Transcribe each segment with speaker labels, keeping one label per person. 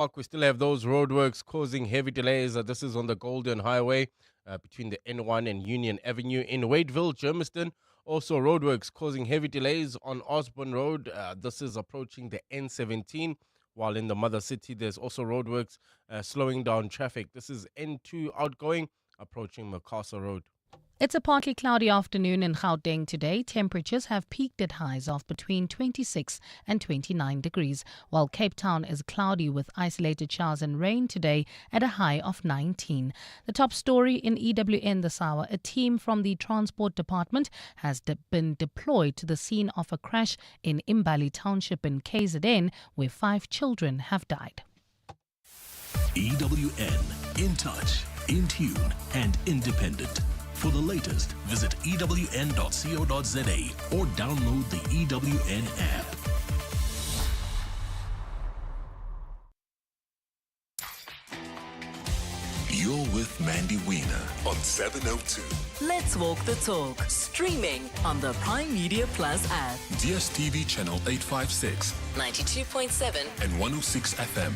Speaker 1: Park, we still have those roadworks causing heavy delays. This is on the Golden Highway between the N1 and Union Avenue in Wadeville, Germiston. Also, roadworks causing heavy delays on Osborne Road. This is approaching the N17. While in the mother city, there's also roadworks slowing down traffic. This is N2 outgoing, approaching Macassar Road.
Speaker 2: It's a partly cloudy afternoon in Gauteng today. Temperatures have peaked at highs of between 26 and 29 degrees, while Cape Town is cloudy with isolated showers and rain today at a high of 19. The top story in EWN this hour: a team from the Transport Department has been deployed to the scene of a crash in Imbali Township in KZN, where 5 children have died.
Speaker 3: EWN, in touch, in tune, and independent. For the latest, visit ewn.co.za or download the EWN app. You're with Mandy Wiener on 702.
Speaker 4: Let's walk the talk. Streaming on the Prime Media Plus app.
Speaker 3: DSTV channel 856
Speaker 4: 92.7
Speaker 3: and 106 FM.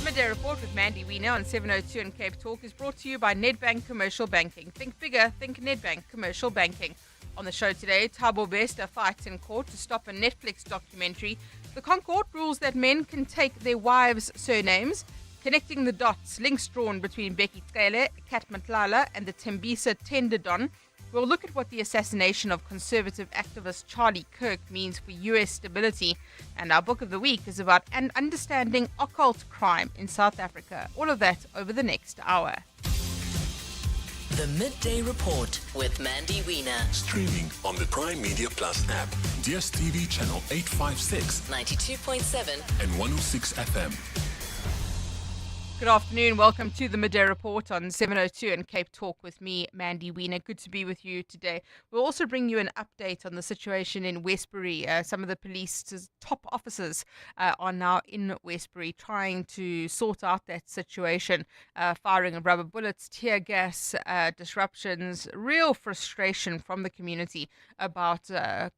Speaker 5: Midday Report with Mandy Wiener on 702 and Cape Talk is brought to you by Nedbank Commercial Banking. Think bigger, think Nedbank Commercial Banking. On the show today, Thabo Bester fights in court to stop a Netflix documentary. The Concourt rules that men can take their wives' surnames. Connecting the dots, links drawn between Becky Tkele, Kat Matlala and the Tembisa Tenderdon. We'll look at what the assassination of conservative activist Charlie Kirk means for U.S. stability. And our book of the week is about understanding occult crime in South Africa. All of that over the next hour.
Speaker 4: The Midday Report with Mandy Wiener.
Speaker 3: Streaming on the Prime Media Plus app, DSTV channel 856
Speaker 4: 92.7
Speaker 3: and 106 FM.
Speaker 5: Good afternoon. Welcome to the Midday Report on 702 and Cape Talk with me, Mandy Wiener. Good to be with you today. We'll also bring you an update on the situation in Westbury. Some of the police's top officers are now in Westbury trying to sort out that situation. Firing of rubber bullets, tear gas, disruptions, real frustration from the community about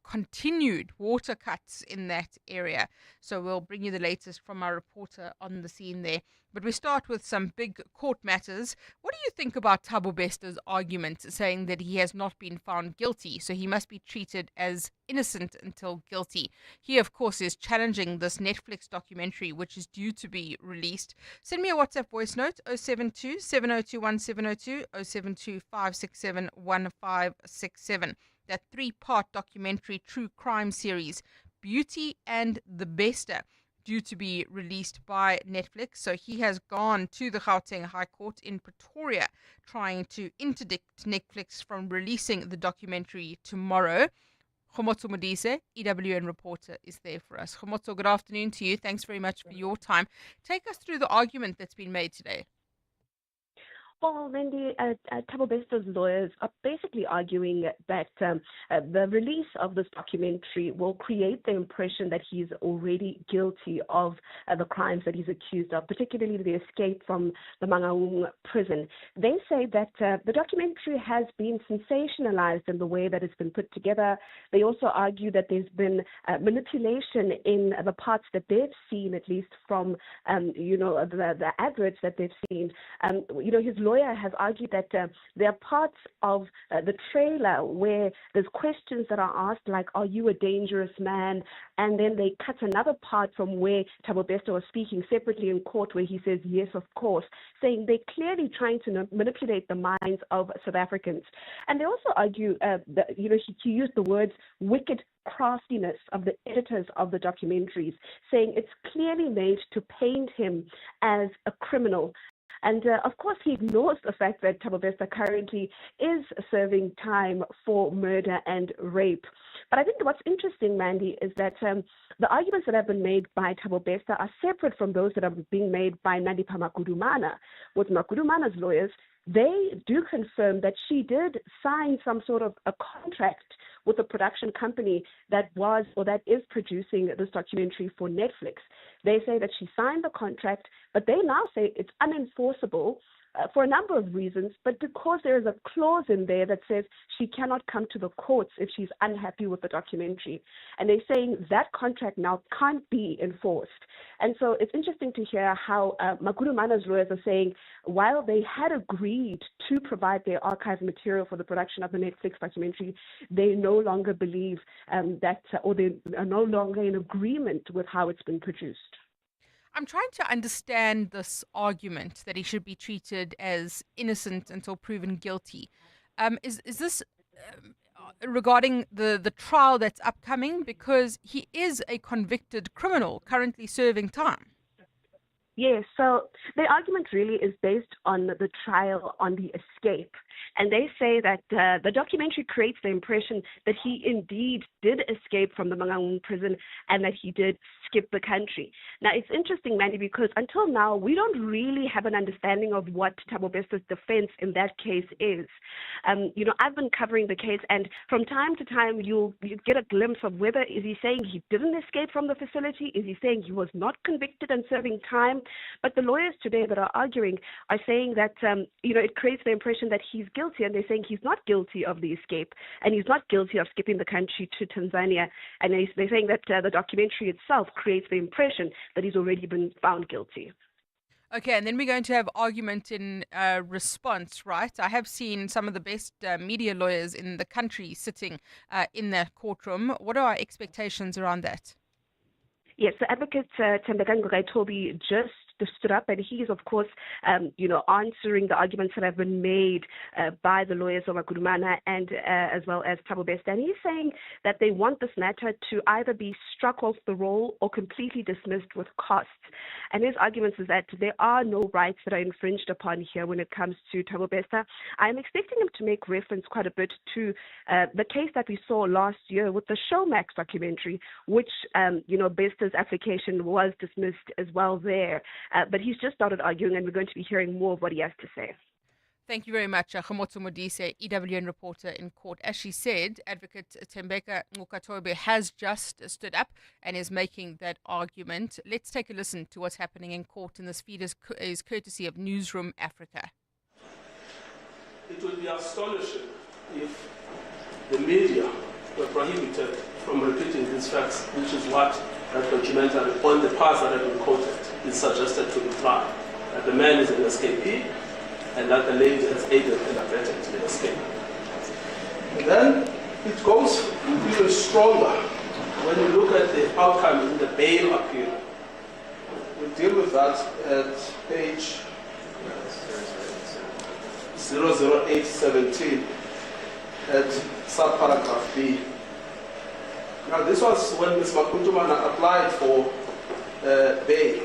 Speaker 5: continued water cuts in that area. So we'll bring you the latest from our reporter on the scene there. But we start with some big court matters. What do you think about Thabo Bester's argument saying that he has not been found guilty, so he must be treated as innocent until guilty? He, of course, is challenging this Netflix documentary, which is due to be released. Send me a WhatsApp voice note, 072 702 1702, 072 567 1567. That 3-part documentary true crime series, Beauty and the Bester, due to be released by Netflix. So he has gone to the Gauteng High Court in Pretoria trying to interdict Netflix from releasing the documentary tomorrow. Khomotso Modise, EWN reporter, is there for us. Khomotso, good afternoon to you. Thanks very much for your time. Take us through the argument that's been made today.
Speaker 6: Well, Mandy, Thabo Bester's lawyers are basically arguing that the release of this documentary will create the impression that he's already guilty of the crimes that he's accused of, particularly the escape from the Mangaung prison. They say that the documentary has been sensationalized in the way that it's been put together. They also argue that there's been manipulation in the parts that they've seen, at least from, the adverts that they've seen. His lawyer has argued that there are parts of the trailer where there's questions that are asked like, are you a dangerous man? And then they cut another part from where Thabo Bester was speaking separately in court where he says, yes, of course, saying they're clearly trying to manipulate the minds of South Africans. And they also argue that, he used the words wicked craftiness of the editors of the documentaries, saying it's clearly made to paint him as a criminal. And of course, he ignores the fact that Thabo Bester currently is serving time for murder and rape. But I think what's interesting, Mandy, is that the arguments that have been made by Thabo Bester are separate from those that are being made by Nandipha Makudumana. With Makudumana's lawyers, they do confirm that she did sign some sort of a contract with a production company that was or that is producing this documentary for Netflix. They say that she signed the contract, but they now say it's unenforceable for a number of reasons, but because there is a clause in there that says she cannot come to the courts if she's unhappy with the documentary. And they're saying that contract now can't be enforced. And so it's interesting to hear how Magurumana's lawyers are saying while they had agreed to provide their archived material for the production of the Netflix documentary, they no longer believe or they are no longer in agreement with how it's been produced.
Speaker 5: I'm trying to understand this argument that he should be treated as innocent until proven guilty. Is this regarding the trial that's upcoming? Because he is a convicted criminal currently serving time.
Speaker 6: Yes, so the argument really is based on the trial on the escape. And they say that the documentary creates the impression that he indeed did escape from the Mangaung prison and that he did skip the country. Now, it's interesting, Mandy, because until now, we don't really have an understanding of what Thabo Bester's defense in that case is. I've been covering the case, and from time to time, you get a glimpse of whether is he saying he didn't escape from the facility, is he saying he was not convicted and serving time. But the lawyers today that are arguing are saying that, it creates the impression that he's guilty, and they're saying he's not guilty of the escape, and he's not guilty of skipping the country to Tanzania. And they're saying that the documentary itself creates the impression that he's already been found guilty.
Speaker 5: Okay, and then we're going to have argument in response, right? I have seen some of the best media lawyers in the country sitting in that courtroom. What are our expectations around that?
Speaker 6: Yes, the advocate Tembeka Ngugaitobi just stood up, and he is, of course, answering the arguments that have been made by the lawyers of Magurumana and as well as Thabo Bester. And he's saying that they want this matter to either be struck off the roll or completely dismissed with costs. And his argument is that there are no rights that are infringed upon here when it comes to Thabo Bester. I'm expecting him to make reference quite a bit to the case that we saw last year with the Showmax documentary, which, Bester's application was dismissed as well there. But he's just started arguing, and we're going to be hearing more of what he has to say.
Speaker 5: Thank you very much, Khomotso Modise, EWN reporter in court. As she said, Advocate Tembeka Ngugaitobi has just stood up and is making that argument. Let's take a listen to what's happening in court, and this feed is courtesy of Newsroom Africa.
Speaker 7: It would be astonishing if the media were prohibited from repeating these facts, which is what that documentary on the parts that have been quoted is suggested to imply, that the man is an escapee and that the lady has aided and abetted the escape. And then it goes even stronger when you look at the outcome in the bail appeal. We deal with that at page 00817 at subparagraph B. Now, this was when Ms. Magurumana applied for bail,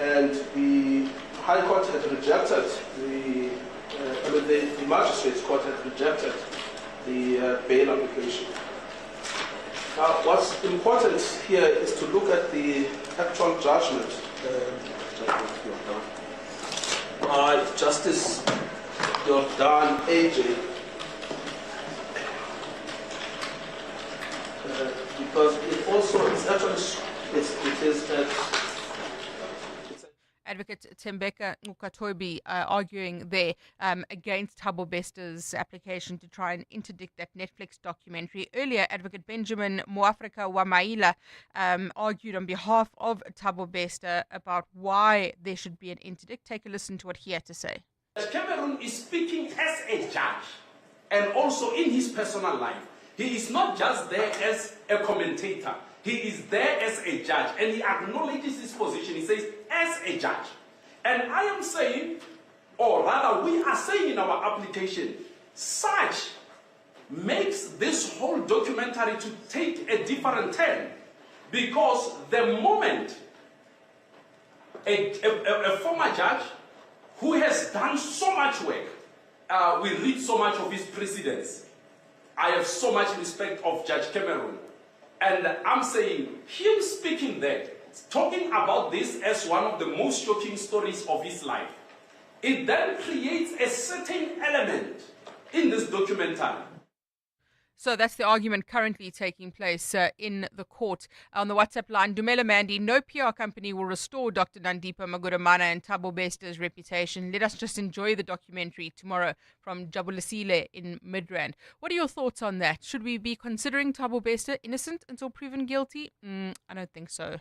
Speaker 7: and the High Court had rejected the Magistrates Court had rejected the bail application. Now, what's important here is to look at the actual judgment by Justice Jordan AJ. Because it also is actually it is
Speaker 5: Advocate Tembeka Ngugaitobi arguing there against Thabo Bester's application to try and interdict that Netflix documentary. Earlier, Advocate Benjamin Moafrika Wamaila argued on behalf of Thabo Bester about why there should be an interdict. Take a listen to what he had to say.
Speaker 7: Cameron is speaking as a judge and also in his personal life. He is not just there as a commentator. He is there as a judge, and he acknowledges his position. He says, as a judge. And I am saying, or rather, we are saying in our application, such makes this whole documentary to take a different turn. Because the moment a former judge who has done so much work, we read so much of his precedents. I have so much respect of Judge Cameron. And I'm saying, him speaking there, talking about this as one of the most shocking stories of his life, it then creates a certain element in this documentary.
Speaker 5: So that's the argument currently taking place in the court. On the WhatsApp line, Dumela Mandy, no PR company will restore Dr. Nandipa Magudumana and Thabo Beste's reputation. Let us just enjoy the documentary tomorrow from Jabulisile in Midrand. What are your thoughts on that? Should we be considering Thabo Beste innocent until proven guilty? I don't think so.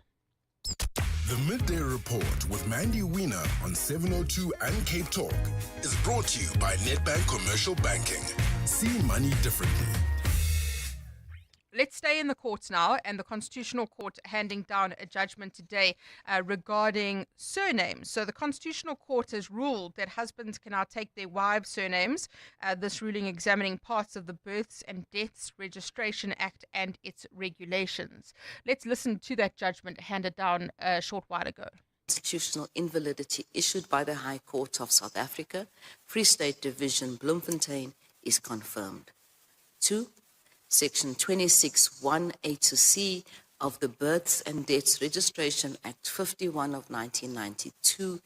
Speaker 8: The Midday Report with Mandy Wiener on 702 and Cape Talk is brought to you by Nedbank Commercial Banking. See money differently.
Speaker 5: Let's stay in the courts now, and the Constitutional Court handing down a judgment today regarding surnames. So the Constitutional Court has ruled that husbands can now take their wives' surnames, this ruling examining parts of the Births and Deaths Registration Act and its regulations. Let's listen to that judgment handed down a short while ago.
Speaker 9: Constitutional invalidity issued by the High Court of South Africa, Free State Division, Bloemfontein, is confirmed. 2. Section 26(1)(a)(c) of the Births and Deaths Registration Act 51 of 1992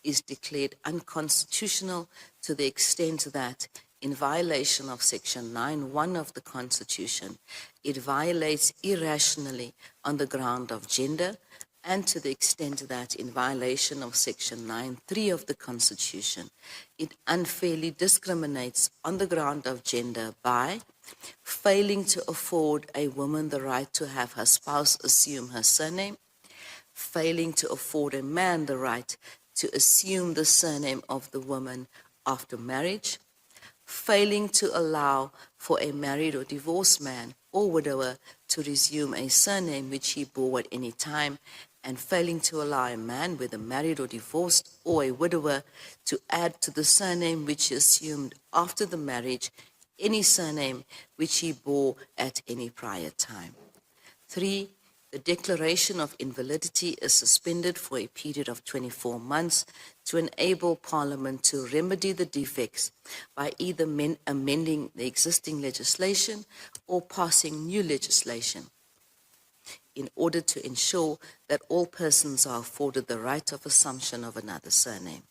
Speaker 9: is declared unconstitutional to the extent that, in violation of Section 9(1) of the Constitution, it violates irrationally on the ground of gender, and to the extent that, in violation of Section 9(3) of the Constitution, it unfairly discriminates on the ground of gender by failing to afford a woman the right to have her spouse assume her surname, failing to afford a man the right to assume the surname of the woman after marriage, failing to allow for a married or divorced man or widower to resume a surname which he bore at any time, and failing to allow a man, whether married or divorced or a widower, to add to the surname which he assumed after the marriage any surname which he bore at any prior time. 3. The declaration of invalidity is suspended for a period of 24 months to enable Parliament to remedy the defects by either amending the existing legislation or passing new legislation in order to ensure that all persons are afforded the right of assumption of another surname.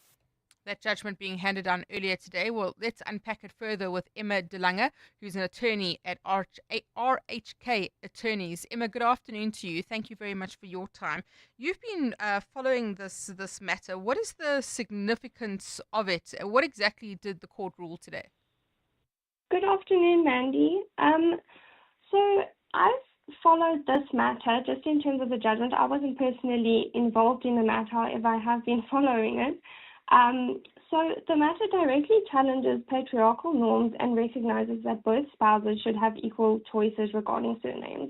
Speaker 5: That judgment being handed down earlier today. Well, let's unpack it further with Emma De Lange, who's an attorney at RHK Attorneys. Emma, good afternoon to you. Thank you very much for your time. You've been following this matter. What is the significance of it? What exactly did the court rule today?
Speaker 10: Good afternoon, Mandy. So I've followed this matter just in terms of the judgment. I wasn't personally involved in the matter, however, I have been following it. So the matter directly challenges patriarchal norms and recognizes that both spouses should have equal choices regarding surnames.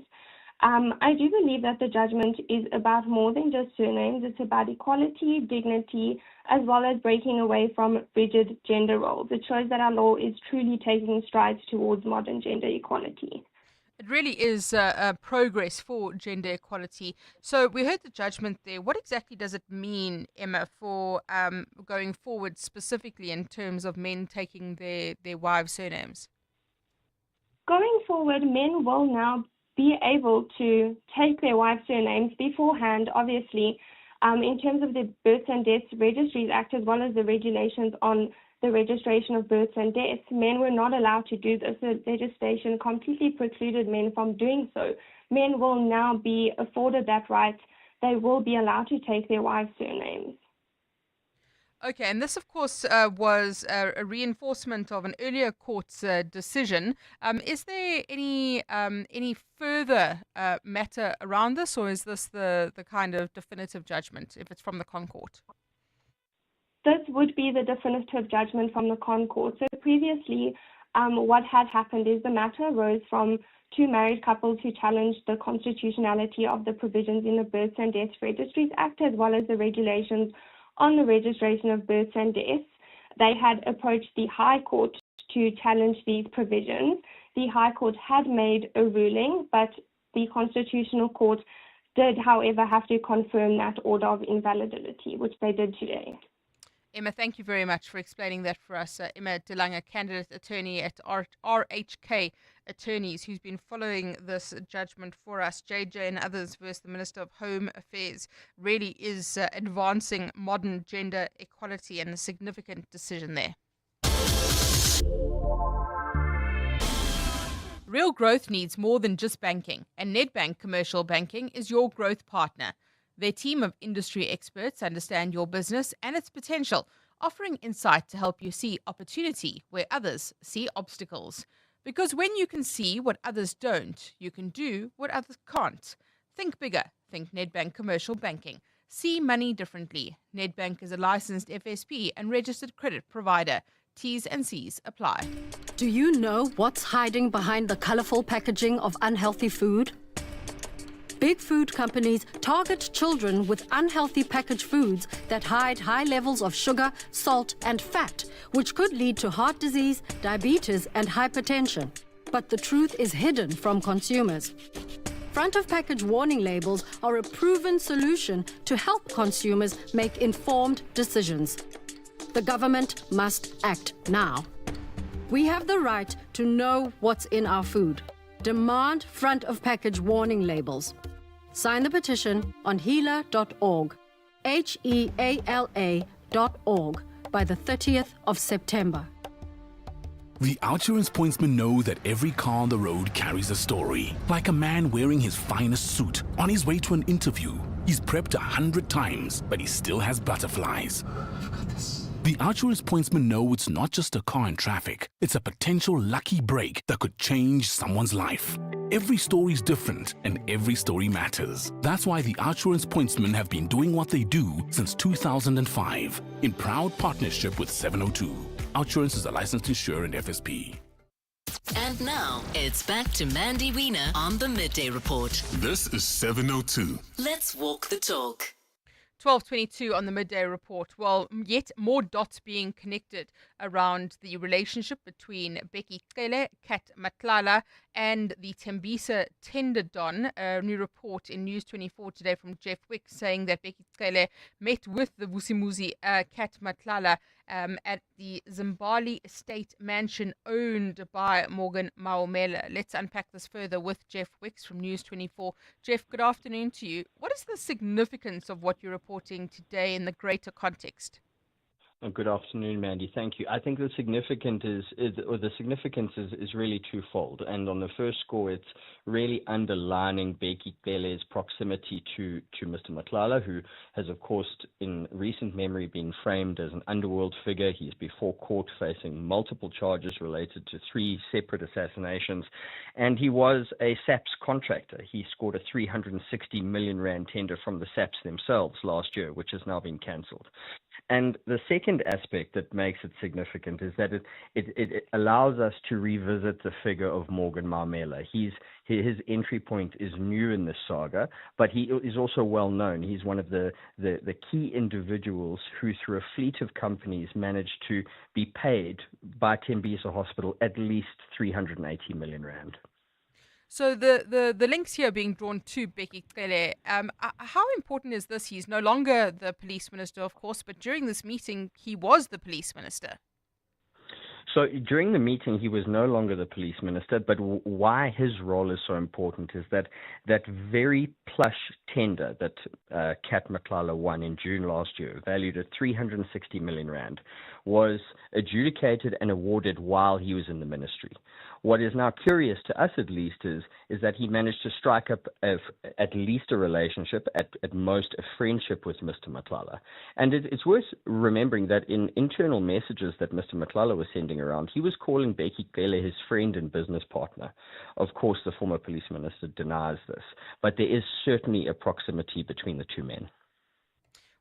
Speaker 10: I do believe that the judgment is about more than just surnames. It's about equality, dignity, as well as breaking away from rigid gender roles. It shows that our law is truly taking strides towards modern gender equality.
Speaker 5: It really is a progress for gender equality. So we heard the judgment there. What exactly does it mean, Emma, for going forward specifically in terms of men taking their wives' surnames?
Speaker 10: Going forward, men will now be able to take their wives' surnames beforehand, obviously, in terms of the Births and Deaths Registries Act, as well as the regulations on the registration of births and deaths. Men were not allowed to do this. The legislation completely precluded men from doing so. Men will now be afforded that right. They will be allowed to take their wives' surnames.
Speaker 5: Okay, and this, of course, was a reinforcement of an earlier court's decision. Is there any further matter around this, or is this the kind of definitive judgment if it's from the Concourt?
Speaker 10: This would be the definitive judgment from the Concourt. So previously, what had happened is the matter arose from two married couples who challenged the constitutionality of the provisions in the Births and Deaths Registries Act, as well as the regulations on the registration of births and deaths. They had approached the High Court to challenge these provisions. The High Court had made a ruling, but the Constitutional Court did, however, have to confirm that order of invalidity, which they did today.
Speaker 5: Emma, thank you very much for explaining that for us. Emma De Lange, candidate attorney at RHK Attorneys, who's been following this judgment for us. JJ and others versus the Minister of Home Affairs really is advancing modern gender equality, and a significant decision there. Real growth needs more than just banking, and Nedbank Commercial Banking is your growth partner. Their team of industry experts understand your business and its potential, offering insight to help you see opportunity where others see obstacles. Because when you can see what others don't, you can do what others can't. Think bigger. Think Nedbank Commercial Banking. See money differently. Nedbank is a licensed FSP and registered credit provider. T's and C's apply.
Speaker 11: Do you know what's hiding behind the colorful packaging of unhealthy food? Big food companies target children with unhealthy packaged foods that hide high levels of sugar, salt, and fat, which could lead to heart disease, diabetes, and hypertension. But the truth is hidden from consumers. Front of package warning labels are a proven solution to help consumers make informed decisions. The government must act now. We have the right to know what's in our food. Demand front of package warning labels. Sign the petition on heala.org, HEALA.org, by the 30th of September.
Speaker 3: The Outsurance pointsmen know that every car on the road carries a story. Like a man wearing his finest suit on his way to an interview. He's prepped 100 times, but he still has butterflies. The Outsurance pointsmen know it's not just a car in traffic. It's a potential lucky break that could change someone's life. Every story's different, and every story matters. That's why the Outsurance pointsmen have been doing what they do since 2005, in proud partnership with 702. Outsurance is a licensed insurer and FSP.
Speaker 4: And now, it's back to Mandy Wiener on the Midday Report.
Speaker 8: This is 702.
Speaker 4: Let's walk the talk.
Speaker 5: 12:22 on the Midday Report. Well, yet more dots being connected around the relationship between Becky Cele, Kat Matlala, and the Tembisa tender don. A new report in News 24 today from Jeff Wicks saying that Becky Cele met with the Vusimuzi Kat Matlala at the Zimbali estate mansion owned by Morgan Maumela. Let's unpack this further with Jeff Wicks from News 24. Jeff, good afternoon to you. What is the significance of what you're reporting today in the greater context?
Speaker 12: Good afternoon, Mandy. Thank you. I think the significance is really twofold. And on the first score, it's really underlining Becky Cele's proximity to Mr. Matlala, who has, of course, in recent memory been framed as an underworld figure. He's before court facing multiple charges related to 3 separate assassinations. And he was a SAPS contractor. He scored a 360 million rand tender from the SAPS themselves last year, which has now been cancelled. And the second aspect that makes it significant is that it allows us to revisit the figure of Morgan Maumela. His entry point is new in this saga, but he is also well known. He's one of the key individuals who, through a fleet of companies, managed to be paid by Tembisa Hospital at least 380 million rand.
Speaker 5: So the links here being drawn to Becky Cele, how important is this? He's no longer the police minister, of course, but during this meeting, he was the police minister.
Speaker 12: So during the meeting, he was no longer the police minister, but why his role is so important is that very plush tender that Kat Matlala won in June last year, valued at 360 million rand, was adjudicated and awarded while he was in the ministry. What is now curious to us, at least, is that he managed to strike up at least a relationship, at most a friendship with Mr. Matlala. And it's worth remembering that in internal messages that Mr. Matlala was sending around, he was calling Becky Cele his friend and business partner. Of course, the former police minister denies this, but there is certainly a proximity between the two men.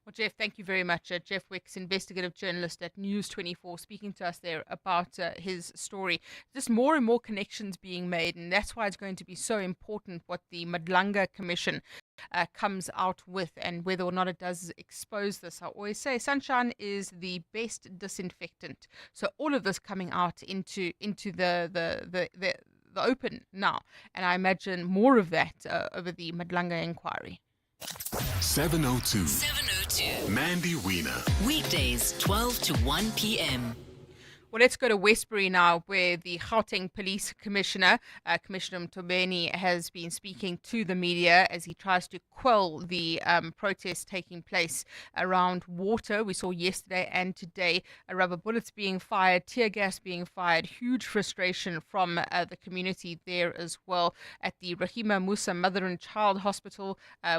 Speaker 5: Well, Jeff, thank you very much. Jeff Wicks, investigative journalist at News 24, speaking to us there about his story. Just more and more connections being made, and that's why it's going to be so important what the Madlanga Commission comes out with and whether or not it does expose this. I always say sunshine is the best disinfectant. So all of this coming out into the open now, and I imagine more of that over the Madlanga inquiry.
Speaker 8: 702. Mandy Wiener.
Speaker 4: Weekdays, 12 to 1 p.m.
Speaker 5: Well, let's go to Westbury now, where the Gauteng Police Commissioner, Commissioner Mtobeni, has been speaking to the media as he tries to quell the protests taking place around water. We saw yesterday and today rubber bullets being fired, tear gas being fired, huge frustration from the community there as well. At the Rahima Musa Mother and Child Hospital,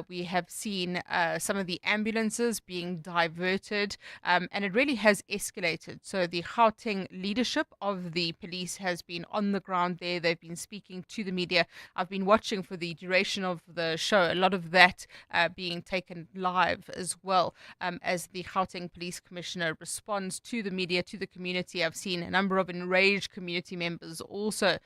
Speaker 5: we have seen some of the ambulances being diverted, and it really has escalated. So the Gauteng leadership of the police has been on the ground there. They've been speaking to the media. I've been watching for the duration of the show, a lot of that being taken live as well, as the Gauteng Police Commissioner responds to the media, to the community. I've seen a number of enraged community members also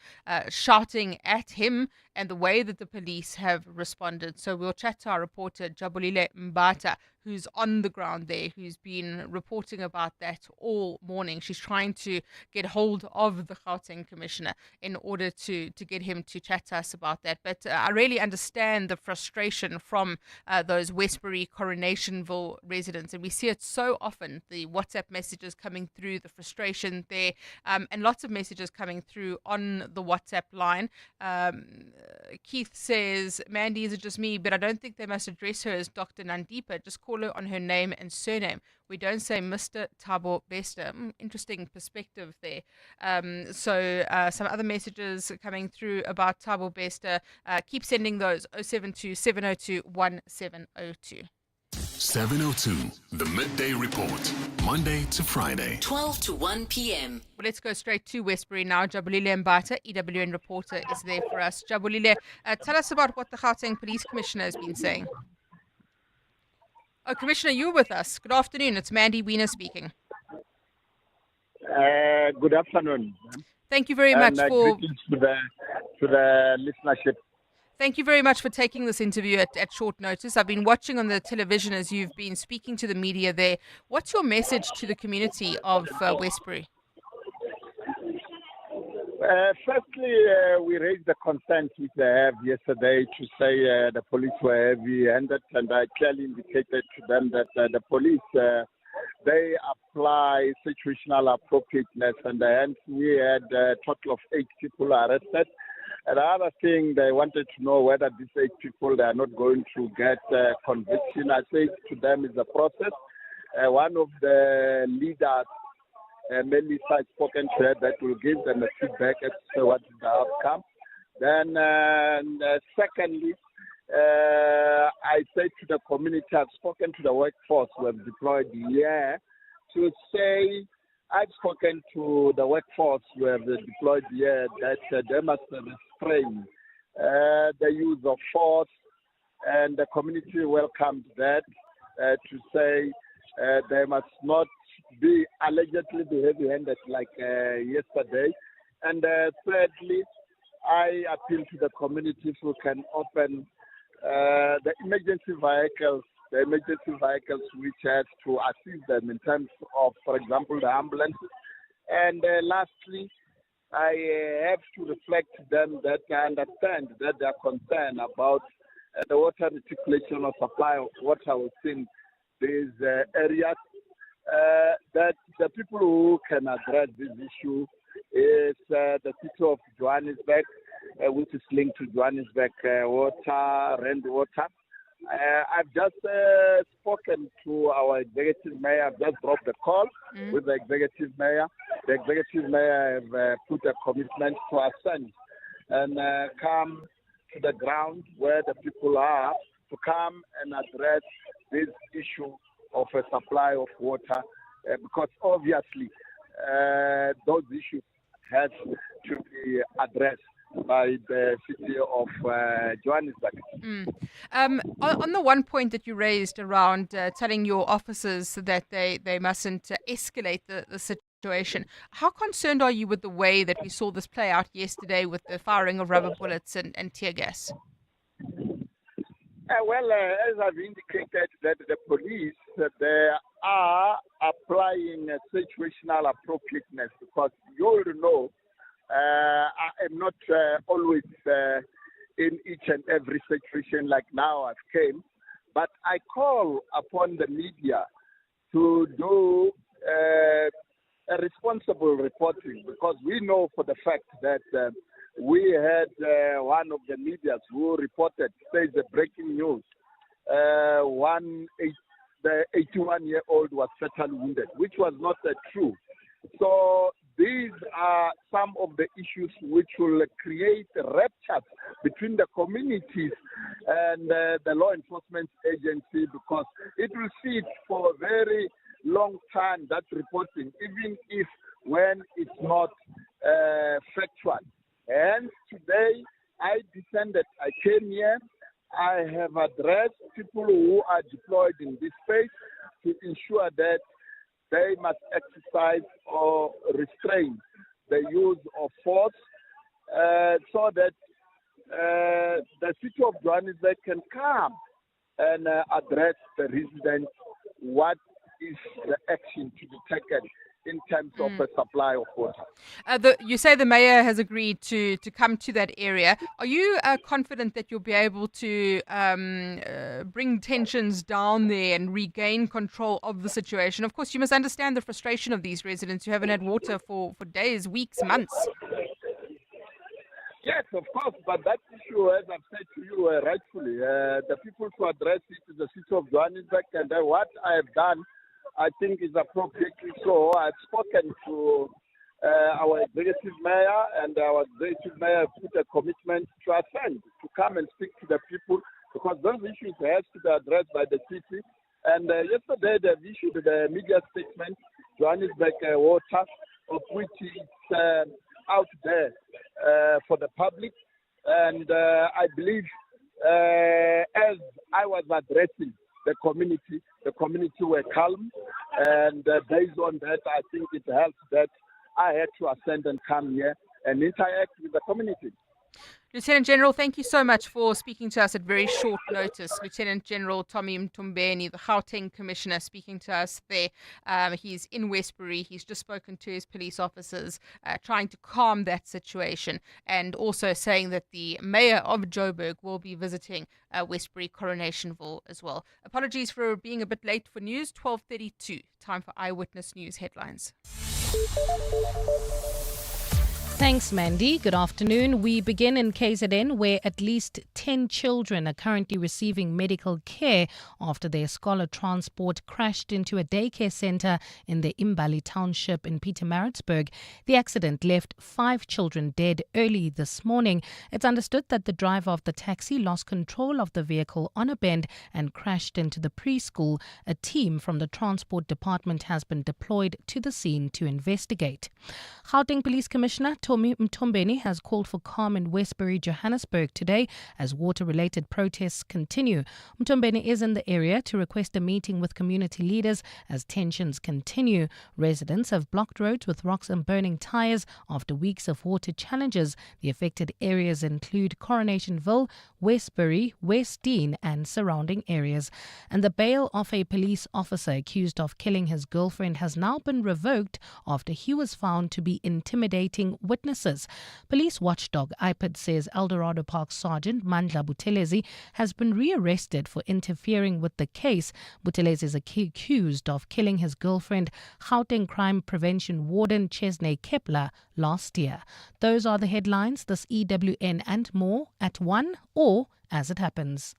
Speaker 5: shouting at him and the way that the police have responded. So we'll chat to our reporter Jabulile Mbata, who's on the ground there, who's been reporting about that all morning. She's trying to get hold of the Gauteng Commissioner in order to get him to chat to us about that. But I really understand the frustration from those Westbury Coronationville residents. And we see it so often, the WhatsApp messages coming through, the frustration there, and lots of messages coming through on the WhatsApp line. Keith says, Mandy, is it just me? But I don't think they must address her as Dr. Nandipa. Just call her on her name and surname. We don't say Mr. Thabo Bester. Interesting perspective there. So some other messages coming through about Thabo Bester. Keep sending those 072 702 1702.
Speaker 8: 702, the Midday Report, Monday to Friday.
Speaker 4: 12 to 1 p.m.
Speaker 5: Well, let's go straight to Westbury now. Jabulile Mbata, EWN reporter, is there for us. Jabulile, tell us about what the Gauteng Police Commissioner has been saying. Oh, Commissioner, you're with us. Good afternoon. It's Mandy Wiener speaking.
Speaker 13: Good afternoon.
Speaker 5: Thank you very much for
Speaker 13: greetings to the listenership.
Speaker 5: Thank you very much for taking this interview at short notice. I've been watching on the television as you've been speaking to the media there. What's your message to the community of Westbury?
Speaker 13: Firstly, we raised the concerns which they have yesterday to say the police were heavy-handed, and I clearly indicated to them that the police, they apply situational appropriateness, and hence we had a total of 8 people arrested. And the other thing, they wanted to know whether these 8 people, they are not going to get conviction. I say to them, is a process. One of the leaders, Melissa, has spoken to her that will give them a feedback as to what is the outcome. Then, secondly, I say to the community, I've spoken to the workforce who have deployed here to say, I've spoken to the workforce who have deployed here that they must restrain the use of force, and the community welcomed that to say they must not be allegedly be heavy-handed like yesterday. And thirdly, I appeal to the community who can open the emergency vehicles which has to assist them in terms of, for example, the ambulance. And lastly, I have to reflect to them that I understand that they are concerned about the water reticulation or supply of water within these areas. That the people who can address this issue is the city of Johannesburg, which is linked to Johannesburg water, rainwater. I've just spoken to our executive mayor. I've just dropped the call with the executive mayor. The executive mayor have put a commitment to ascend and come to the ground where the people are to come and address this issue of a supply of water, because obviously those issues have to be addressed by the city of Johannesburg.
Speaker 5: On the one point that you raised around telling your officers that they mustn't escalate the situation, how concerned are you with the way that we saw this play out yesterday with the firing of rubber bullets and tear gas?
Speaker 13: Well, as I've indicated, that the police, they are applying situational appropriateness, because you all know I am not always in each and every situation like now I've came, but I call upon the media to do a responsible reporting, because we know for the fact that we had one of the medias who reported, says the breaking news, the 81-year-old was fatally wounded, which was not true. So these are some of the issues which will create ruptures between the communities and the law enforcement agency, because it will sit for a very long time, that reporting, even if when it's not factual. And today I descended, I came here, I have addressed people who are deployed in this space to ensure that they must exercise or restrain the use of force so that the city of Johannesburg can come and address the residents what is the action to be taken in terms of the supply of water.
Speaker 5: You say the mayor has agreed to come to that area. Are you confident that you'll be able to bring tensions down there and regain control of the situation? Of course, you must understand the frustration of these residents who haven't had water for days, weeks, months.
Speaker 13: Yes, of course, but that issue, as I've said to you rightfully, the people to address it is the city of Johannesburg, and what I have done, I think, is appropriately so. I've spoken to our executive mayor, and our executive mayor put a commitment to attend, to come and speak to the people, because those issues have to be addressed by the city. And yesterday they've issued the media statement, Johannesburg Water, of which it's out there for the public. And I believe as I was addressing the community were calm, and based on that, I think it helps that I had to ascend and come here and interact with the community.
Speaker 5: Lieutenant General, thank you so much for speaking to us at very short notice. Lieutenant General Tommy Mtombeni, the Gauteng Commissioner, speaking to us there. He's in Westbury. He's just spoken to his police officers, trying to calm that situation, and also saying that the mayor of Joburg will be visiting Westbury Coronationville as well. Apologies for being a bit late for news. 12:32. Time for Eyewitness News headlines.
Speaker 2: Thanks, Mandy. Good afternoon. We begin in KZN, where at least 10 children are currently receiving medical care after their scholar transport crashed into a daycare centre in the Imbali township in Pietermaritzburg. The accident left 5 children dead early this morning. It's understood that the driver of the taxi lost control of the vehicle on a bend and crashed into the preschool. A team from the transport department has been deployed to the scene to investigate. Gauteng Police Commissioner Tommy Mtombeni has called for calm in Westbury, Johannesburg today as water-related protests continue. Mtombeni is in the area to request a meeting with community leaders as tensions continue. Residents have blocked roads with rocks and burning tyres after weeks of water challenges. The affected areas include Coronationville, Westbury, West Dean and surrounding areas. And the bail of a police officer accused of killing his girlfriend has now been revoked after he was found to be intimidating witnesses. Police watchdog IPID says Eldorado Park Sergeant Mandla Buthelezi has been rearrested for interfering with the case. Buthelezi is accused of killing his girlfriend, Gauteng Crime Prevention Warden Chesney Kepler, last year. Those are the headlines. This EWN and more at 1 or as it happens.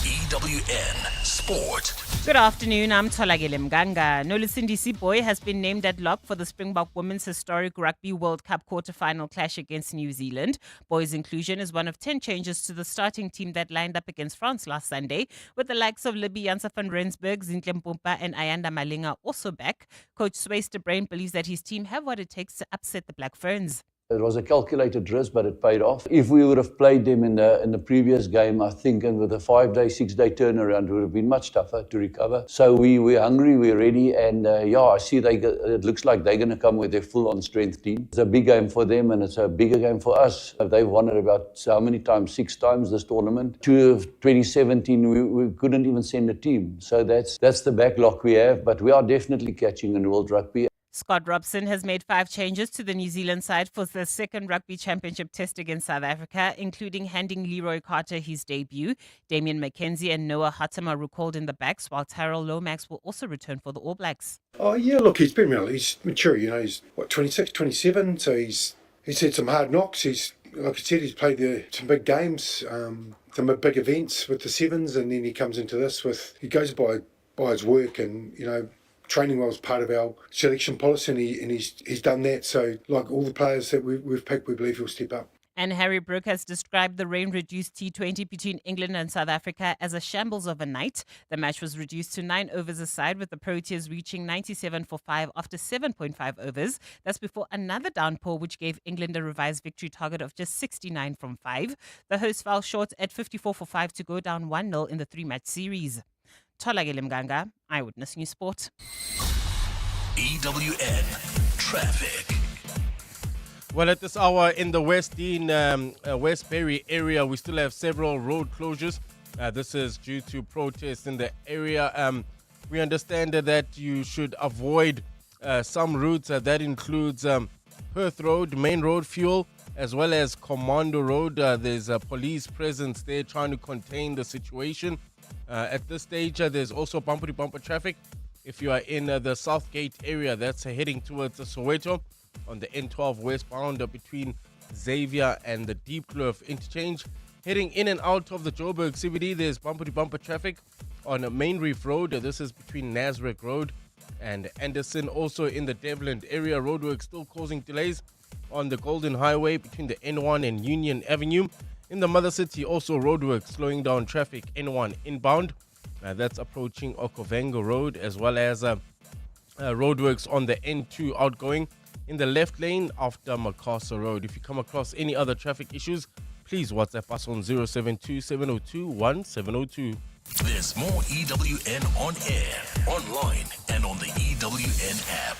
Speaker 8: EWN Sport.
Speaker 14: Good afternoon, I'm Tolagile Mganga. Nolusindisi Boy has been named at lock for the Springbok Women's Historic Rugby World Cup quarter-final clash against New Zealand. Boy's inclusion is one of 10 changes to the starting team that lined up against France last Sunday, with the likes of Libby Janse van Rensburg, Zintle Mpumpa and Ayanda Malinga also back. Coach Swayze de Bruin believes that his team have what it takes to upset the Black Ferns.
Speaker 15: It was a calculated risk, but it paid off. If we would have played them in the previous game, I think, and with a 5-day, 6-day turnaround, it would have been much tougher to recover. So we're hungry, we're ready, and I see it looks like they're going to come with their full-on strength team. It's a big game for them, and it's a bigger game for us. They've won it about how many times? 6 times this tournament. 2017, we couldn't even send a team. So that's the backlog we have, but we are definitely catching in World Rugby.
Speaker 14: Scott Robson has made 5 changes to the New Zealand side for the second Rugby Championship test against South Africa, including handing Leroy Carter his debut. Damian McKenzie and Noah Hutton are recalled in the backs, while Tyrell Lomax will also return for the All Blacks.
Speaker 16: Oh, yeah, look, he's been real. He's mature, he's, 26, 27, so he's had some hard knocks. He's, like I said, he's played some big games, some big events with the Sevens, and then he comes into this he goes by his work, and, training well is part of our selection policy, and he's done that. So, like all the players that we've picked, we believe he'll step up.
Speaker 14: And Harry Brook has described the rain-reduced T20 between England and South Africa as a shambles of a night. The match was reduced to 9 overs aside, with the Proteas reaching 97 for 5 after 7.5 overs. That's before another downpour, which gave England a revised victory target of just 69 from 5. The hosts fell short at 54 for 5 to go down 1-0 in the 3-match series. Tolagile Mganga, Eyewitness News Sport.
Speaker 3: EWN Traffic.
Speaker 1: Well, at this hour in the Westbury area, we still have several road closures. This is due to protests in the area. We understand that you should avoid some routes. That includes Perth Road, Main Road, Fuel, as well as Commando Road. There's a police presence there trying to contain the situation. At this stage, there's also bumper-to-bumper traffic. If you are in the Southgate area, that's heading towards Soweto on the N12 westbound between Xavier and the Deep Kloof interchange. Heading in and out of the Joburg CBD, there's bumper-to-bumper traffic on Main Reef Road. This is between Nasrec Road and Anderson. Also in the Devland area, roadwork still causing delays on the Golden Highway between the N1 and Union Avenue. In the Mother City, also roadwork slowing down traffic N1 inbound. That's approaching Okovango Road, as well as roadworks on the N2 outgoing in the left lane after Macassar Road. If you come across any other traffic issues, please WhatsApp us on 072-702-1702.
Speaker 3: There's more EWN on air, online, and on the EWN app.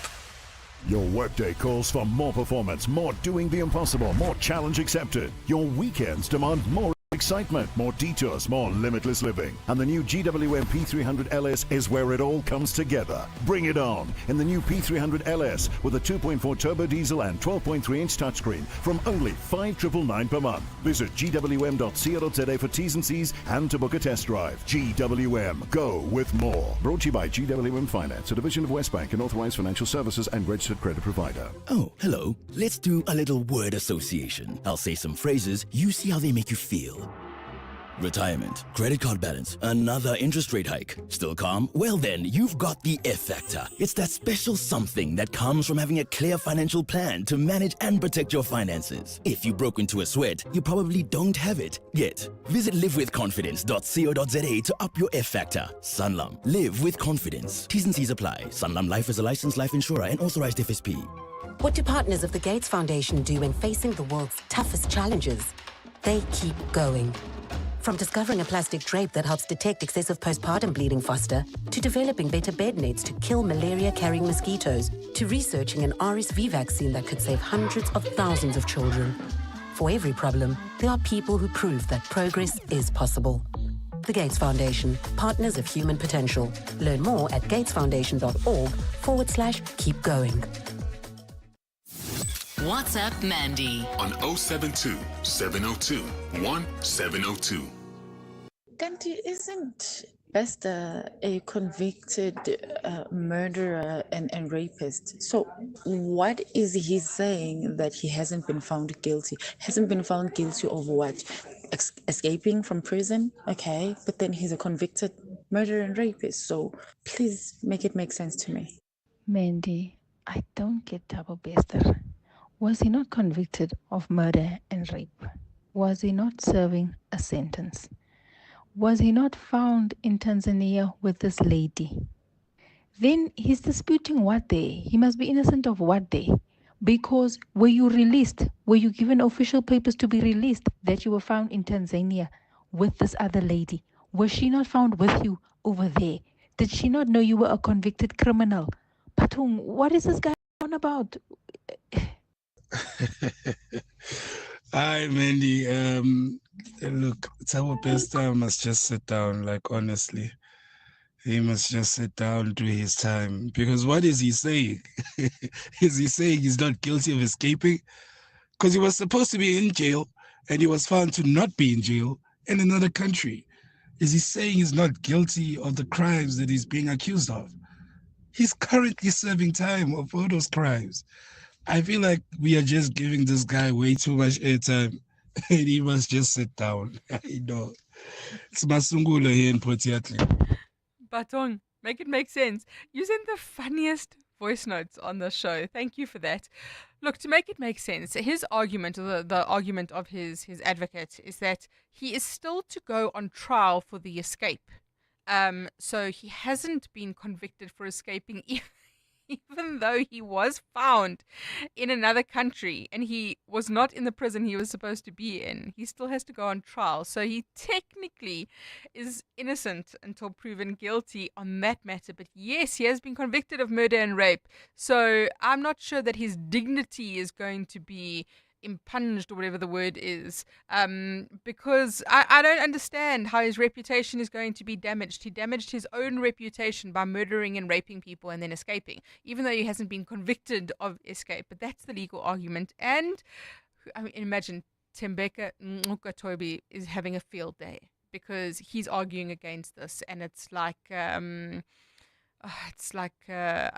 Speaker 17: Your workday calls for more performance, more doing the impossible, more challenge accepted. Your weekends demand more excitement, more detours, more limitless living. And the new GWM P300 LS is where it all comes together. Bring it on in the new P300 LS with a 2.4 turbo diesel and 12.3-inch touchscreen from only $5,999 per month. Visit gwm.co.za for T's and C's and to book a test drive. GWM, go with more. Brought to you by GWM Finance, a division of Westbank and authorized financial services and registered credit provider.
Speaker 18: Oh, hello. Let's do a little word association. I'll say some phrases, you see how they make you feel. Retirement, credit card balance, another interest rate hike. Still calm? Well then, you've got the F Factor. It's that special something that comes from having a clear financial plan to manage and protect your finances. If you broke into a sweat, you probably don't have it yet. Visit livewithconfidence.co.za to up your F Factor. Sanlam. Live with confidence. T's and C's apply. Sanlam Life is a licensed life insurer and authorized FSP.
Speaker 19: What do partners of the Gates Foundation do when facing the world's toughest challenges? They keep going. From discovering a plastic drape that helps detect excessive postpartum bleeding faster, to developing better bed nets to kill malaria-carrying mosquitoes, to researching an RSV vaccine that could save hundreds of thousands of children. For every problem, there are people who prove that progress is possible. The Gates Foundation, partners of human potential. Learn more at gatesfoundation.org/keep going.
Speaker 4: WhatsApp Mandy
Speaker 8: on 072 702 1702.
Speaker 20: Kanti, isn't Bester a convicted murderer and rapist? So what is he saying that he hasn't been found guilty? Hasn't been found guilty of what? Escaping from prison? Okay, but then he's a convicted murderer and rapist. So please make it make sense to me.
Speaker 21: Mandy, I don't get Thabo Bester. Was he not convicted of murder and rape? Was he not serving a sentence? Was he not found in Tanzania with this lady? Then he's disputing what day? He must be innocent of what day? Because were you released? Were you given official papers to be released that you were found in Tanzania with this other lady? Was she not found with you over there? Did she not know you were a convicted criminal? Patung, what is this guy on about?
Speaker 22: Hi, Mandy. Look, it's our best time. Must just sit down. Like, honestly, he must just sit down to his time. Because what is he saying? Is he saying he's not guilty of escaping? Because he was supposed to be in jail and he was found to not be in jail in another country. Is he saying he's not guilty of the crimes that he's being accused of? He's currently serving time of all those crimes. I feel like we are just giving this guy way too much airtime and he must just sit down. I know. It's Masungula here in Potiatli.
Speaker 5: Batong, make it make sense. You send the funniest voice notes on the show. Thank you for that. Look, to make it make sense, his argument, or the argument of his advocate, is that he is still to go on trial for the escape. So he hasn't been convicted for escaping even though he was found in another country and he was not in the prison he was supposed to be in. He still has to go on trial. So he technically is innocent until proven guilty on that matter. But yes, he has been convicted of murder and rape. So I'm not sure that his dignity is going to be impunged, or whatever the word is, because I don't understand how his reputation is going to be damaged. He damaged his own reputation by murdering and raping people and then escaping, even though he hasn't been convicted of escape. But that's the legal argument. And I mean, imagine Tembeka Nkatobi is having a field day because he's arguing against this, and it's like I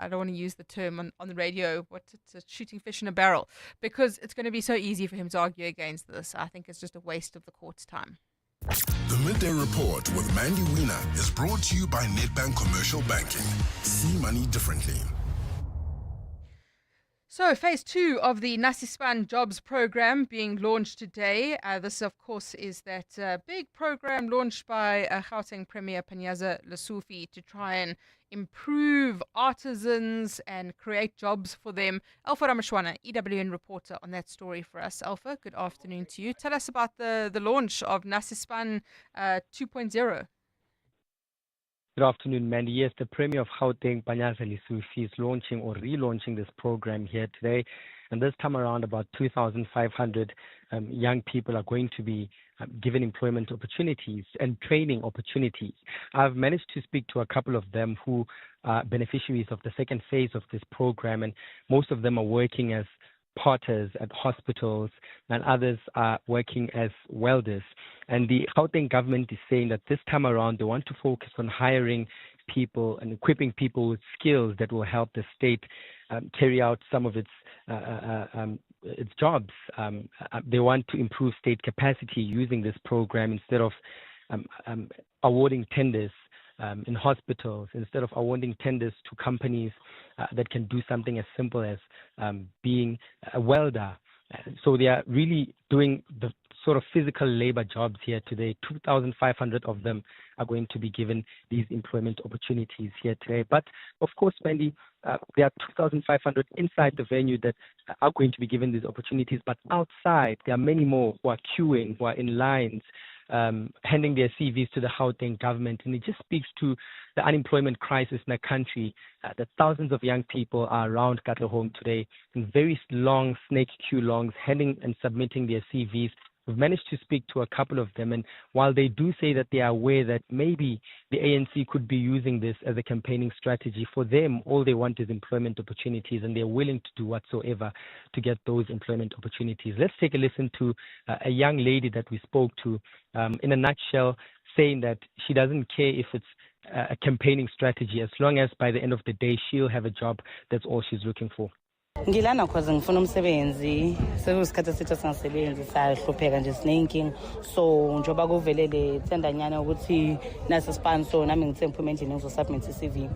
Speaker 5: don't want to use the term on the radio, it's shooting fish in a barrel, because it's going to be so easy for him to argue against this. I think it's just a waste of the court's time.
Speaker 8: The Midday Report with Mandy Wiener is brought to you by Nedbank Commercial Banking. See money differently.
Speaker 5: So, phase 2 of the Nasispan Jobs program being launched today. This, of course, is that big program launched by Gauteng Premier Panyaza Lesufi to try and improve artisans and create jobs for them. Alpha Ramashwana, EWN reporter, on that story for us. Alpha, good afternoon to you. Tell us about the launch of Nasispan 2.0.
Speaker 6: Good afternoon, Mandy. Yes, the Premier of Gauteng, Panyaza Lesufi, is launching or relaunching this program here today. And this time around, about 2,500 young people are going to be given employment opportunities and training opportunities. I've managed to speak to a couple of them who are beneficiaries of the second phase of this program, and most of them are working as potters at hospitals, and others are working as welders. And the Gauteng government is saying that this time around they want to focus on hiring people and equipping people with skills that will help the state carry out some of its jobs. They want to improve state capacity using this program instead of awarding tenders in hospitals, instead of awarding tenders to companies that can do something as simple as being a welder. So they are really doing the sort of physical labor jobs here today. 2,500 of them are going to be given these employment opportunities here today. But of course, Mandy, there are 2,500 inside the venue that are going to be given these opportunities. But outside, there are many more who are queuing, who are in lines, handing their CVs to the Gauteng government. And it just speaks to the unemployment crisis in the country, that thousands of young people are around Katlehong today in very long snake queue longs, handing and submitting their CVs. We've managed to speak to a couple of them, and while they do say that they are aware that maybe the ANC could be using this as a campaigning strategy, for them, all they want is employment opportunities, and they're willing to do whatsoever to get those employment opportunities. Let's take a listen to a young lady that we spoke to, in a nutshell, saying that she doesn't care if it's a campaigning strategy, as long as by the end of the day she'll have a job. That's all she's looking for.
Speaker 7: Ngilana cause ngifuna umsebenzi sekusikhathi esithi singasebenzi sayahlupheka nje sinenkingi so njoba kuvelele tendanyana ukuthi nasi sponsor nami ngithe ngiphume endlini ngizosubmit iCV.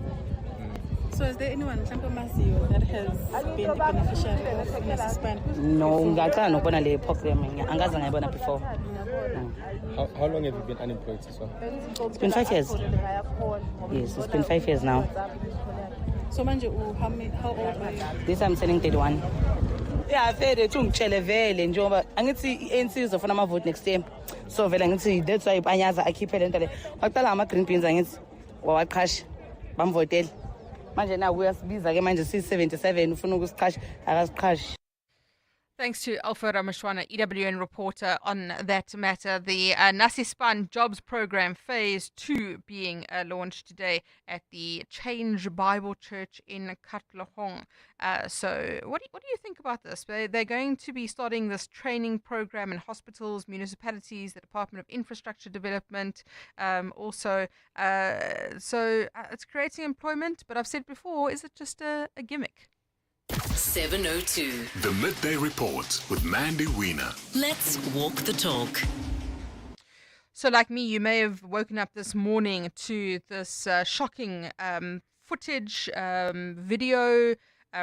Speaker 23: So is there anyone Masio that has been the beneficiary of Nasispan?
Speaker 7: No, ngiyacala nokubona le program angaze ngayibona before.
Speaker 6: How long have you been unemployed so?
Speaker 7: It's been 5 years. Yes, it's been 5 years now.
Speaker 23: So manje how old are you?
Speaker 7: This I'm turning 31. Yeah, vele ungitshele vele njengoba angithi ANC izofuna ama vote next year. So vele ngithi that's why Panyaza akhiphe lento le. Waqala ama green beans angithi wawaqhasha bamvotela. Manje na uyasibiza ke manje si77 ufuna ukusiqhasha akasiqhashi.
Speaker 5: Thanks to Alpha Rameshwana, EWN reporter, on that matter. The Nasispan Jobs Program Phase 2 being launched today at the Change Bible Church in Katlehong. So what do you think about this? They're going to be starting this training program in hospitals, municipalities, the Department of Infrastructure Development. So it's creating employment, but I've said before, is it just a gimmick?
Speaker 4: 702.
Speaker 8: The Midday Report with Mandy Wiener.
Speaker 4: Let's walk the talk.
Speaker 5: So like me, you may have woken up this morning to this shocking footage, video,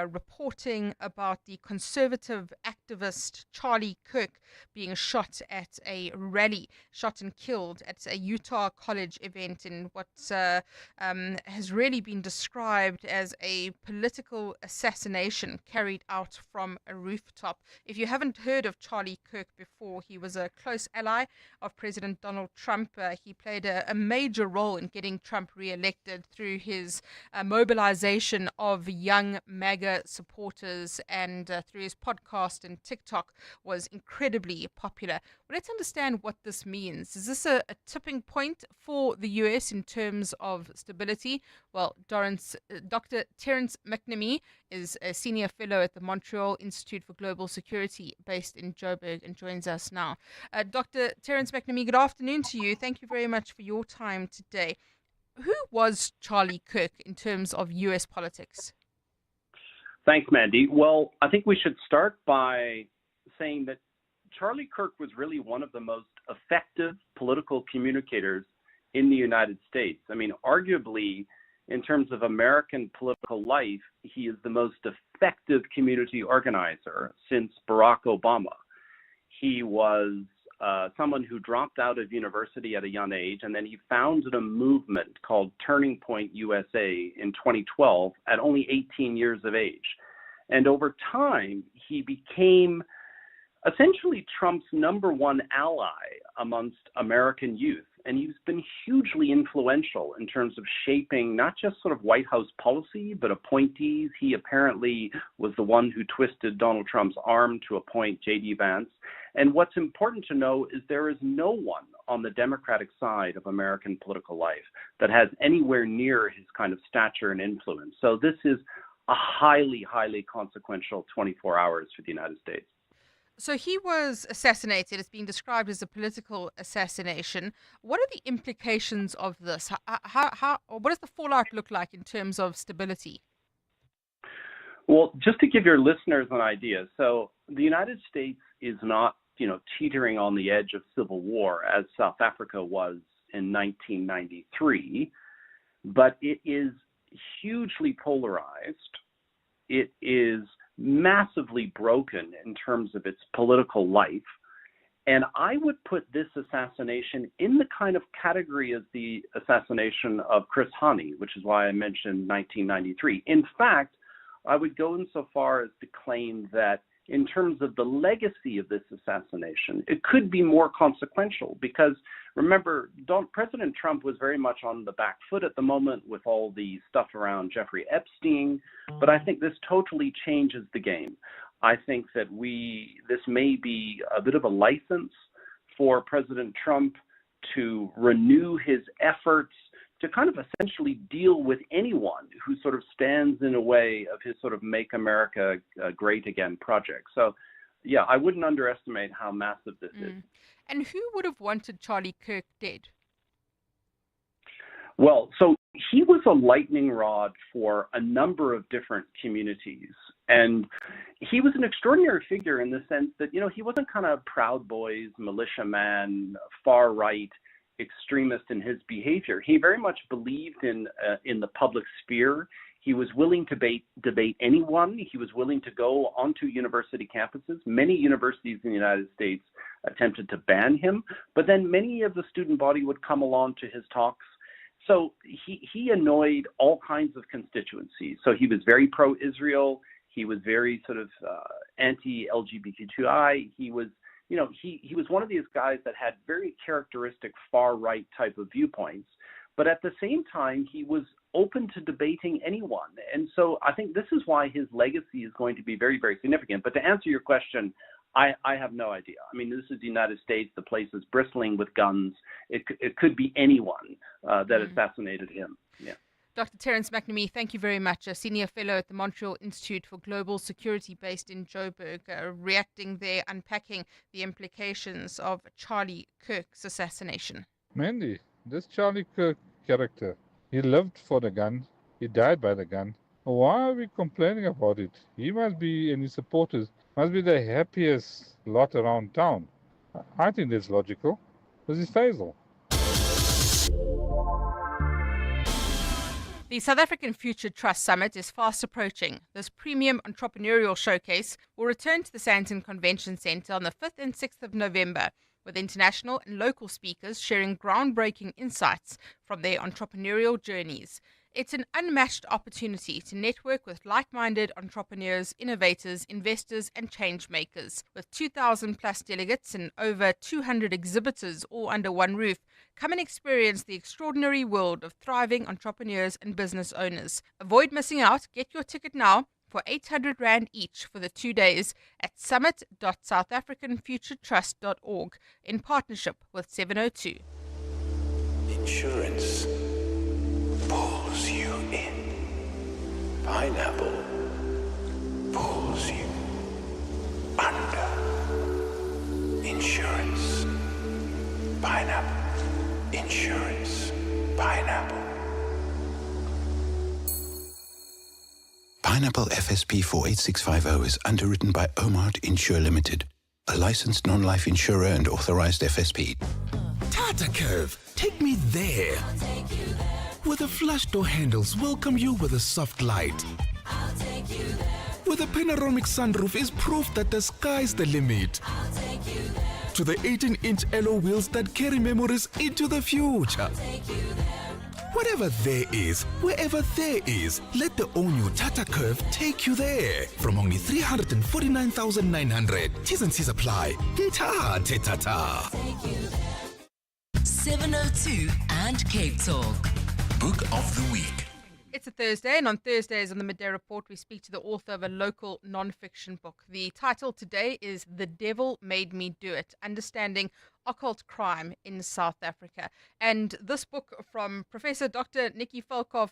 Speaker 5: reporting about the conservative activist Charlie Kirk being shot at a rally, shot and killed at a Utah College event in what has really been described as a political assassination carried out from a rooftop. If you haven't heard of Charlie Kirk before, he was a close ally of President Donald Trump. He played a major role in getting Trump re-elected through his mobilization of young MAGA supporters, and through his podcast and TikTok was incredibly popular. Well, let's understand what this means. Is this a tipping point for the US in terms of stability? Well, Dr. Terence McNamee is a senior fellow at the Montreal Institute for Global Security based in Joburg and joins us now. Dr. Terence McNamee, good afternoon to you. Thank you very much for your time today. Who was Charlie Kirk in terms of US politics?
Speaker 9: Thanks, Mandy. Well, I think we should start by saying that Charlie Kirk was really one of the most effective political communicators in the United States. I mean, arguably, in terms of American political life, he is the most effective community organizer since Barack Obama. He was someone who dropped out of university at a young age, and then he founded a movement called Turning Point USA in 2012 at only 18 years of age. And over time, he became essentially Trump's #1 ally amongst American youth. And he's been hugely influential in terms of shaping not just sort of White House policy, but appointees. He apparently was the one who twisted Donald Trump's arm to appoint J.D. Vance. And what's important to know is there is no one on the Democratic side of American political life that has anywhere near his kind of stature and influence. So this is a highly, highly consequential 24 hours for the United States.
Speaker 5: So he was assassinated. It's being described as a political assassination. What are the implications of this? What does the fallout look like in terms of stability?
Speaker 9: Well, just to give your listeners an idea, so the United States is not, teetering on the edge of civil war as South Africa was in 1993, but it is hugely polarized. It is massively broken in terms of its political life. And I would put this assassination in the kind of category as the assassination of Chris Hani, which is why I mentioned 1993. In fact, I would go insofar as to claim that in terms of the legacy of this assassination, it could be more consequential because, remember, President Trump was very much on the back foot at the moment with all the stuff around Jeffrey Epstein, but I think this totally changes the game. I think that this may be a bit of a license for President Trump to renew his efforts to kind of essentially deal with anyone who sort of stands in a way of his sort of Make America Great Again project. So, yeah, I wouldn't underestimate how massive this is.
Speaker 5: And who would have wanted Charlie Kirk dead?
Speaker 9: Well, so he was a lightning rod for a number of different communities. And he was an extraordinary figure in the sense that, he wasn't kind of Proud Boys, militiaman, far right extremist in his behavior. He very much believed in the public sphere. He was willing to debate anyone. He was willing to go onto university campuses. Many universities in the United States attempted to ban him, but then many of the student body would come along to his talks. So he annoyed all kinds of constituencies. So he was very pro-Israel. He was very sort of anti-LGBTQI. He was he was one of these guys that had very characteristic far-right type of viewpoints. But at the same time, he was open to debating anyone. And so I think this is why his legacy is going to be very, very significant. But to answer your question, I have no idea. I mean, this is the United States. The place is bristling with guns. It could be anyone that assassinated him. Yeah.
Speaker 5: Dr. Terence McNamee, thank you very much. A senior fellow at the Montreal Institute for Global Security based in Joburg, reacting there, unpacking the implications of Charlie Kirk's assassination.
Speaker 10: Mandy, this Charlie Kirk character, he lived for the gun. He died by the gun. Why are we complaining about it? He must be, and his supporters, must be the happiest lot around town. I think that's logical. This is Faisal.
Speaker 5: The South African Future Trust Summit is fast approaching. This premium entrepreneurial showcase will return to the Sandton Convention Centre on the 5th and 6th of November, with international and local speakers sharing groundbreaking insights from their entrepreneurial journeys. It's an unmatched opportunity to network with like-minded entrepreneurs, innovators, investors, and change makers. With 2,000 plus delegates and over 200 exhibitors all under one roof, come and experience the extraordinary world of thriving entrepreneurs and business owners. Avoid missing out. Get your ticket now for R800 each for the 2 days at summit.southafricanfuturetrust.org in partnership with 702.
Speaker 11: Insurance pulls you in. Pineapple pulls you under. Insurance. Pineapple. Insurance. Pineapple. Pineapple FSP 48650 is underwritten by Omart Insure Limited, a licensed non-life insurer and authorized FSP.
Speaker 12: Tata Curve, take me there. Where the flush door handles welcome you with a soft light. Where the panoramic sunroof is proof that the sky's the limit. To the 18-inch alloy wheels that carry memories into the future. Whatever there is, wherever there is, let the all-new Tata Curve take you there. From only 349,900. T's and C's apply. Ta-ta.
Speaker 4: 702 and Cape Talk.
Speaker 11: Book of the Week.
Speaker 5: It's a Thursday, and on Thursdays on the Midday Report, we speak to the author of a local non-fiction book. The title today is The Devil Made Me Do It, Understanding Occult Crime in South Africa. And this book from Professor Dr. Nikki Volkov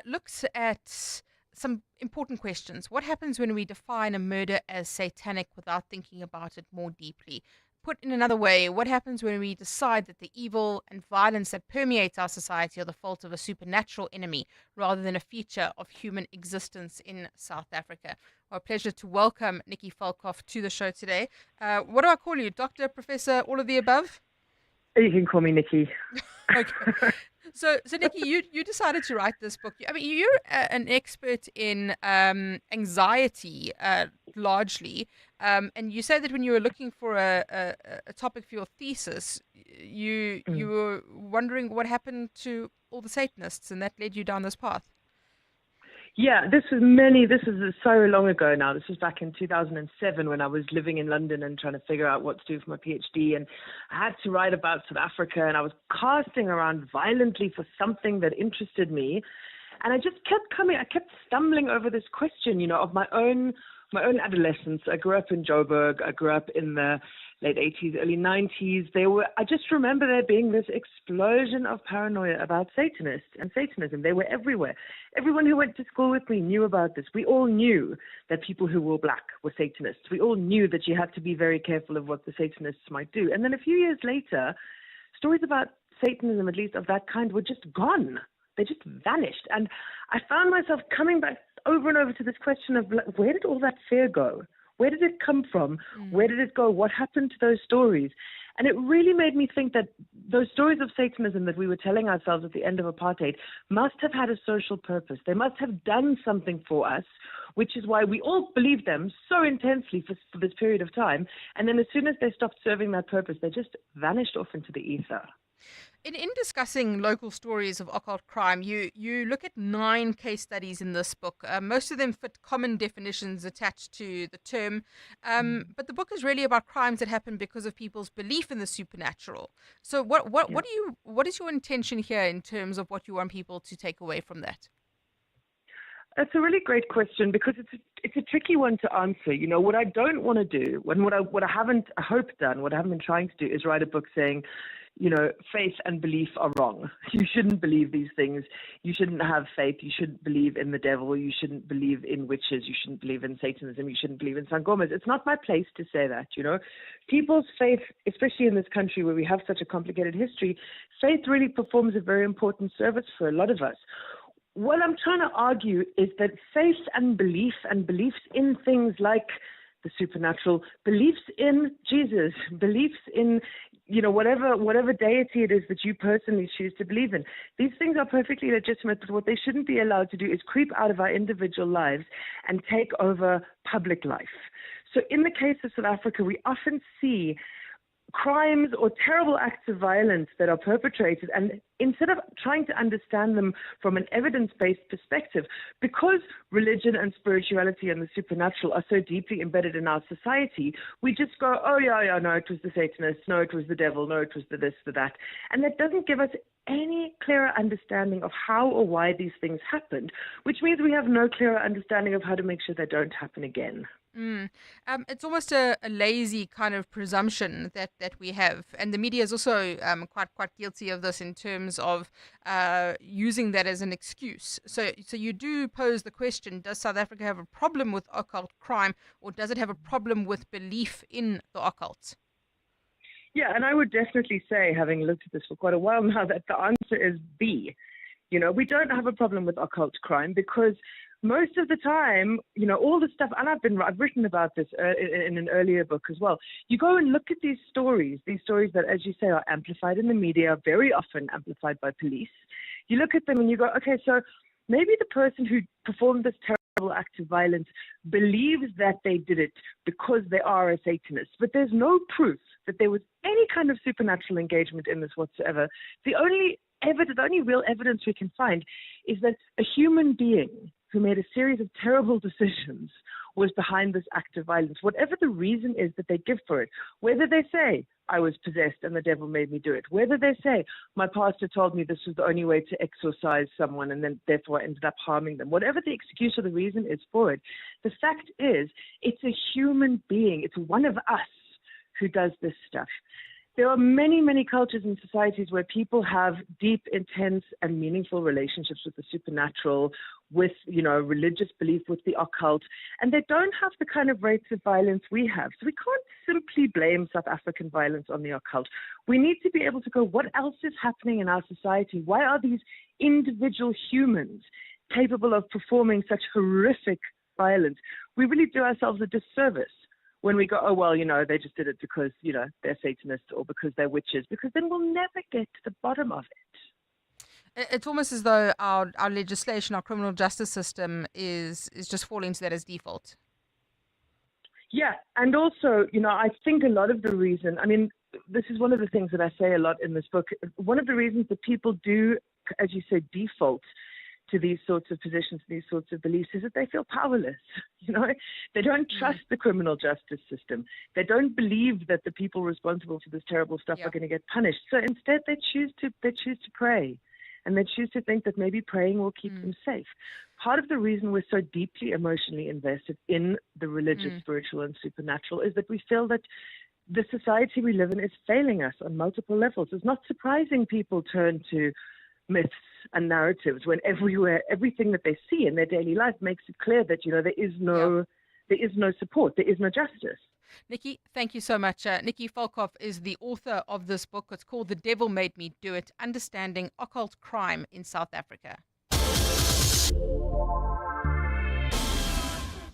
Speaker 5: looks at some important questions. What happens when we define a murder as satanic without thinking about it more deeply? Put in another way, what happens when we decide that the evil and violence that permeates our society are the fault of a supernatural enemy rather than a feature of human existence in South Africa? Well, a pleasure to welcome Nikki Volkov to the show today. What do I call you? Doctor, Professor, all of the above?
Speaker 24: You can call me Nikki.
Speaker 5: Okay. So Nikki, you decided to write this book. I mean, you're an expert in anxiety largely, and you say that when you were looking for a topic for your thesis, you were wondering what happened to all the Satanists, and that led you down this path.
Speaker 24: Yeah, this is so long ago now. This was back in 2007 when I was living in London and trying to figure out what to do for my PhD. And I had to write about South Africa, and I was casting around violently for something that interested me. And I just I kept stumbling over this question, of my own adolescence. I grew up in Joburg. I grew up in the late 80s, early 90s. I just remember there being this explosion of paranoia about Satanists and Satanism. They were everywhere. Everyone who went to school with me knew about this. We all knew that people who wore black were Satanists. We all knew that you had to be very careful of what the Satanists might do. And then a few years later, stories about Satanism, at least of that kind, were just gone. They just vanished. And I found myself coming back over and over to this question of, where did all that fear go? Where did it come from? Where did it go? What happened to those stories? And it really made me think that those stories of Satanism that we were telling ourselves at the end of apartheid must have had a social purpose. They must have done something for us, which is why we all believed them so intensely for this period of time. And then as soon as they stopped serving that purpose, they just vanished off into the ether.
Speaker 5: In discussing local stories of occult crime, you look at 9 case studies in this book. Most of them fit common definitions attached to the term, but the book is really about crimes that happen because of people's belief in the supernatural. So, what is your intention here in terms of what you want people to take away from that?
Speaker 24: That's a really great question because it's a tricky one to answer. You know, what I don't want to do, and what I haven't, I hope done, what I haven't been trying to do is write a book saying, you know, faith and belief are wrong. You shouldn't believe these things. You shouldn't have faith. You shouldn't believe in the devil. You shouldn't believe in witches. You shouldn't believe in Satanism. You shouldn't believe in sangomas. It's not my place to say that, you know. People's faith, especially in this country where we have such a complicated history, faith really performs a very important service for a lot of us. What I'm trying to argue is that faith and beliefs in things like the supernatural, beliefs in Jesus, beliefs in, you know, whatever deity it is that you personally choose to believe in. These things are perfectly legitimate, but what they shouldn't be allowed to do is creep out of our individual lives and take over public life. So in the case of South Africa, we often see crimes or terrible acts of violence that are perpetrated, and instead of trying to understand them from an evidence-based perspective, because religion and spirituality and the supernatural are so deeply embedded in our society, we just go, oh yeah, no, it was the Satanists, no, it was the devil, no, it was the this, the that. And that doesn't give us any clearer understanding of how or why these things happened, which means we have no clearer understanding of how to make sure they don't happen again.
Speaker 5: It's almost a lazy kind of presumption that we have, and the media is also quite guilty of this in terms of using that as an excuse. So you do pose the question: does South Africa have a problem with occult crime, or does it have a problem with belief in the occult?
Speaker 24: Yeah, and I would definitely say, having looked at this for quite a while now, that the answer is B. You know, we don't have a problem with occult crime because most of the time, you know, all the stuff, and I've written about this in an earlier book as well. You go and look at these stories that, as you say, are amplified in the media, very often amplified by police. You look at them and you go, okay, so maybe the person who performed this terrible act of violence believes that they did it because they are a Satanist, but there's no proof that there was any kind of supernatural engagement in this whatsoever. The only real evidence we can find is that a human being who made a series of terrible decisions was behind this act of violence, whatever the reason is that they give for it. Whether they say, I was possessed and the devil made me do it. Whether they say, my pastor told me this was the only way to exorcise someone and then therefore I ended up harming them. Whatever the excuse or the reason is for it, the fact is it's a human being. It's one of us who does this stuff. There are many, many cultures and societies where people have deep, intense, and meaningful relationships with the supernatural, with, you know, religious belief, with the occult, and they don't have the kind of rates of violence we have. So we can't simply blame South African violence on the occult. We need to be able to go, what else is happening in our society? Why are these individual humans capable of performing such horrific violence? We really do ourselves a disservice when we go, oh, well, you know, they just did it because, you know, they're Satanists or because they're witches, because then we'll never get to the bottom of it.
Speaker 5: It's almost as though our legislation, our criminal justice system is just falling to that as default.
Speaker 24: Yeah, and also, you know, I think a lot of the reason, I mean, this is one of the things that I say a lot in this book. One of the reasons that people do, as you say, default to these sorts of positions, these sorts of beliefs, is that they feel powerless. You know, they don't trust the criminal justice system. They don't believe that the people responsible for this terrible stuff are going to get punished. So instead, they choose to pray, and they choose to think that maybe praying will keep them safe. Part of the reason we're so deeply emotionally invested in the religious, spiritual, and supernatural is that we feel that the society we live in is failing us on multiple levels. It's not surprising people turn to myths and narratives when everything that they see in their daily life makes it clear that, you know, there is no support, there is no justice.
Speaker 5: Nikki, thank you so much. Nikki Volkov is the author of this book. It's called The Devil Made Me Do It, Understanding Occult Crime in South Africa.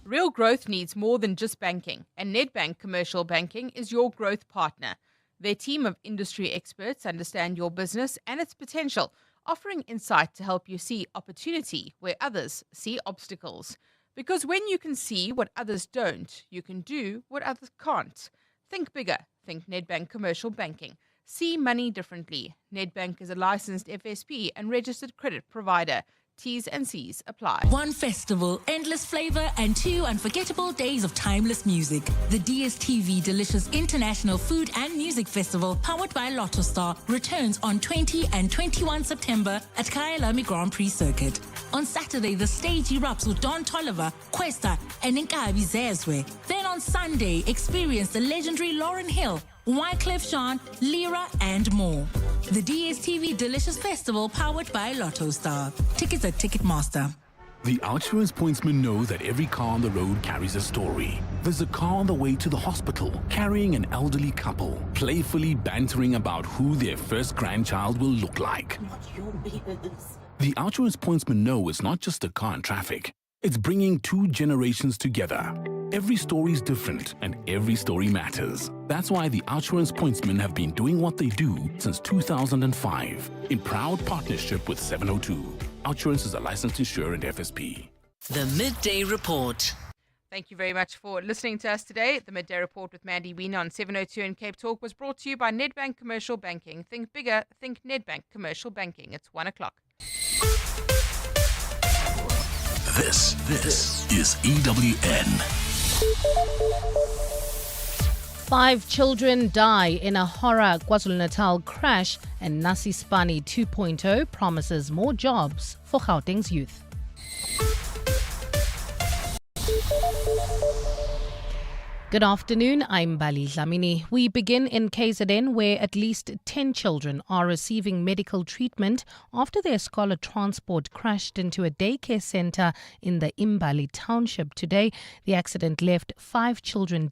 Speaker 5: Real growth needs more than just banking, and Nedbank Commercial Banking is your growth partner. Their team of industry experts understand your business and its potential, offering insight to help you see opportunity where others see obstacles. Because when you can see what others don't, you can do what others can't. Think bigger. Think Nedbank Commercial Banking. See money differently. Nedbank is a licensed FSP and registered credit provider. T's and C's apply.
Speaker 2: One festival, endless flavor, and 2 unforgettable days of timeless music. The DSTV Delicious International Food and Music Festival, powered by Lotto Star, returns on 20 and 21 September at Kyalami Grand Prix Circuit. On Saturday, the stage erupts with Don Toliver, Questa, and Nkabi Zezwe. Then on Sunday, experience the legendary Lauryn Hill, Wyclef Jean, Lyra, and more. The DSTV Delicious Festival, powered by Lotto Star. Tickets at Ticketmaster.
Speaker 3: The Outsurance pointsmen know that every car on the road carries a story. There's a car on the way to the hospital carrying an elderly couple, playfully bantering about who their first grandchild will look like. The Outsurance pointsmen know it's not just a car in traffic. It's bringing 2 generations together. Every story is different and every story matters. That's why the Outsurance pointsmen have been doing what they do since 2005 in proud partnership with 702. Outsurance is a licensed insurer and FSP.
Speaker 4: The Midday Report.
Speaker 5: Thank you very much for listening to us today. The Midday Report with Mandy Wiener on 702 and Cape Talk was brought to you by Nedbank Commercial Banking. Think bigger, think Nedbank Commercial Banking. It's 1 o'clock.
Speaker 12: This is EWN.
Speaker 13: 5 children die in a horror KwaZulu-Natal crash, and Nasi Spani 2.0 promises more jobs for Gauteng's youth. Good afternoon, I'm Bali Dlamini. We begin in KZN, where at least 10 children are receiving medical treatment after their Scholar transport crashed into a daycare center in the Imbali township today. The accident left 5 children